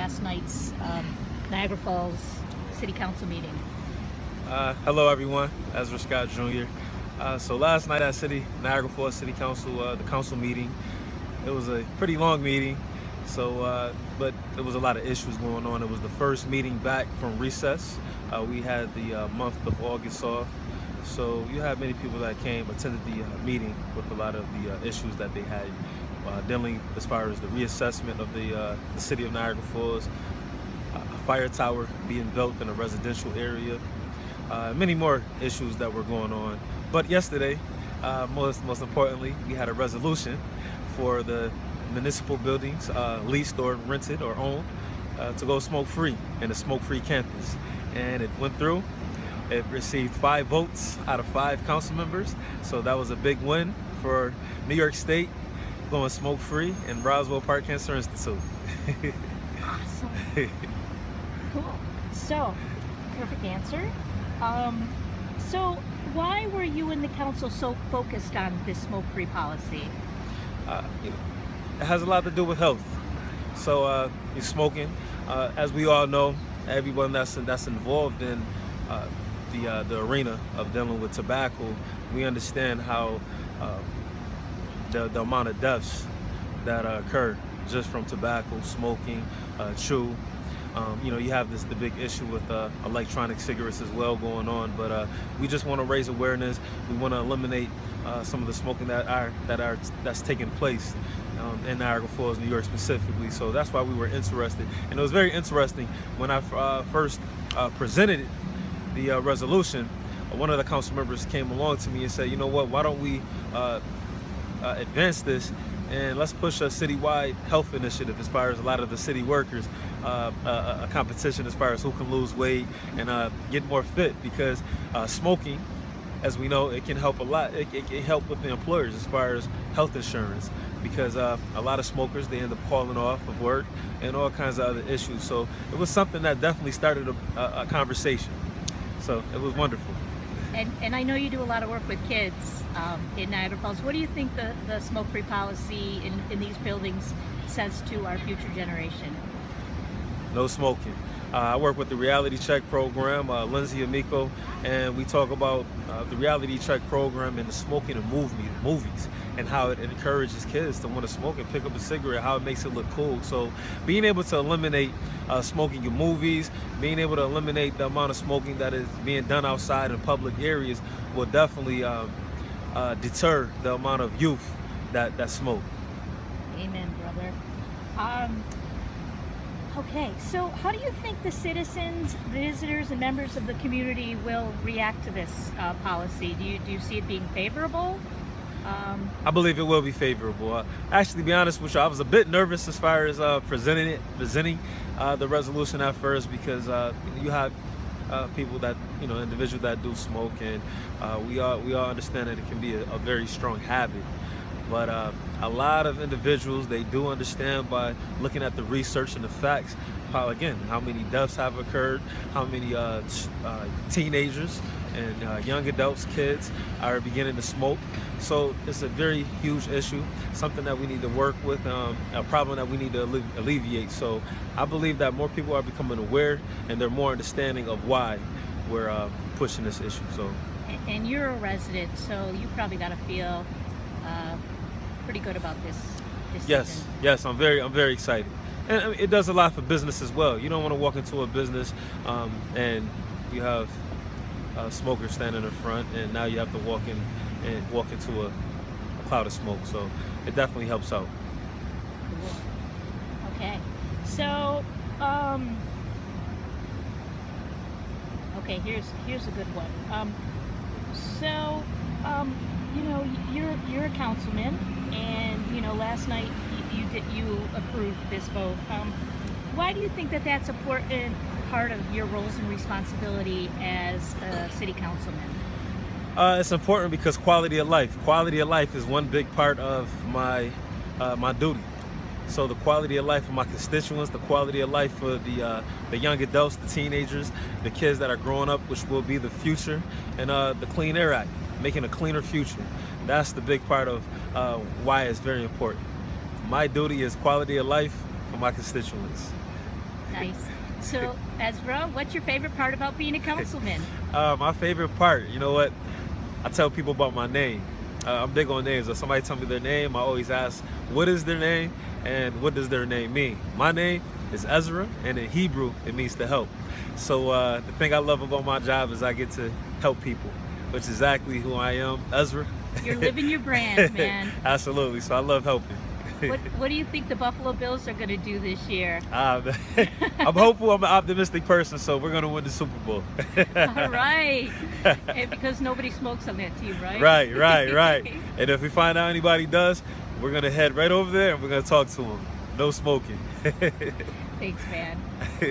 last night's Niagara Falls City Council meeting? Hello everyone, Ezra Scott Jr. So last night at Niagara Falls City Council, the council meeting, it was a pretty long meeting, but there was a lot of issues going on. It was the first meeting back from recess. We had the month of August off, so you had many people that attended the meeting with a lot of the issues that they had dealing as far as the reassessment of the city of Niagara Falls, a fire tower being built in a residential area, many more issues that were going on. But yesterday, most importantly, we had a resolution for the municipal buildings, leased or rented or owned, to go smoke-free in a smoke-free campus. And it went through. It received 5 votes out of 5 council members. So that was a big win for New York State, going smoke-free in Roswell Park Cancer Institute. Awesome. Cool. So, perfect answer. So why were you and the council so focused on this smoke-free policy? It has a lot to do with health. So you're smoking. As we all know, everyone that's involved in the arena of dealing with tobacco, we understand how the amount of deaths that occur just from tobacco, smoking, chew. You have the big issue with electronic cigarettes as well going on, but we just want to raise awareness. We want to eliminate some of the smoking that's taking place in Niagara Falls, New York specifically. So that's why we were interested, and it was very interesting when I first presented the resolution. One of the council members came along to me and said, "You know what? Why don't we advance this and let's push a citywide health initiative as far as a lot of the city workers, a competition as far as who can lose weight and get more fit, because smoking, as we know, it can help a lot. It can help with the employers as far as health insurance, because a lot of smokers, they end up calling off of work and all kinds of other issues. So it was something that definitely started a conversation. So it was wonderful. And I know you do a lot of work with kids in Niagara Falls. What do you think the smoke-free policy in these buildings says to our future generation? No smoking. I work with the Reality Check program, Lindsay Amico, and we talk about the Reality Check program and the smoking in movies, and how it encourages kids to want to smoke and pick up a cigarette, how it makes it look cool. So being able to eliminate smoking in movies, being able to eliminate the amount of smoking that is being done outside in public areas will definitely deter the amount of youth that smoke. Amen, brother. Okay, so how do you think the citizens, visitors, and members of the community will react to this policy? Do you see it being favorable? I believe it will be favorable. Actually, to be honest with you, I was a bit nervous as far as presenting the resolution at first, because you have people that, individuals that do smoke, and we all understand that it can be a very strong habit. But a lot of individuals, they do understand by looking at the research and the facts, how many deaths have occurred, how many teenagers and young adults, kids, are beginning to smoke. So it's a very huge issue, something that we need to work with, a problem that we need to alleviate. So I believe that more people are becoming aware, and they're more understanding of why we're pushing this issue. So. And you're a resident, so you probably got to feel pretty good about this season. Yes, I'm very excited, and it does a lot for business as well. You don't want to walk into a business and you have smokers standing in front, and now you have to walk into a cloud of smoke. So it definitely helps out. Cool. Okay, so okay, here's a good one. You're a councilman, and last night you approved this vote. Why do you think that's an important part of your roles and responsibility as a city councilman? It's important because quality of life. Quality of life is one big part of my duty. So the quality of life of my constituents, the quality of life for the young adults, the teenagers, the kids that are growing up, which will be the future, and the Clean Air Act, making a cleaner future. That's the big part of why it's very important. My duty is quality of life for my constituents. Nice. So, Ezra, what's your favorite part about being a councilman? My favorite part, you know what? I tell people about my name. I'm big on names. If somebody tell me their name, I always ask, what is their name and what does their name mean? My name is Ezra, and in Hebrew, it means to help. So the thing I love about my job is I get to help people, which is exactly who I am, Ezra. You're living your brand, man. Absolutely. So I love helping. What do you think the Buffalo Bills are going to do this year? I'm hopeful. I'm an optimistic person, so we're going to win the Super Bowl. All right. And because nobody smokes on that team, right? Right. And if we find out anybody does, we're going to head right over there and we're going to talk to them. No smoking. Thanks, man.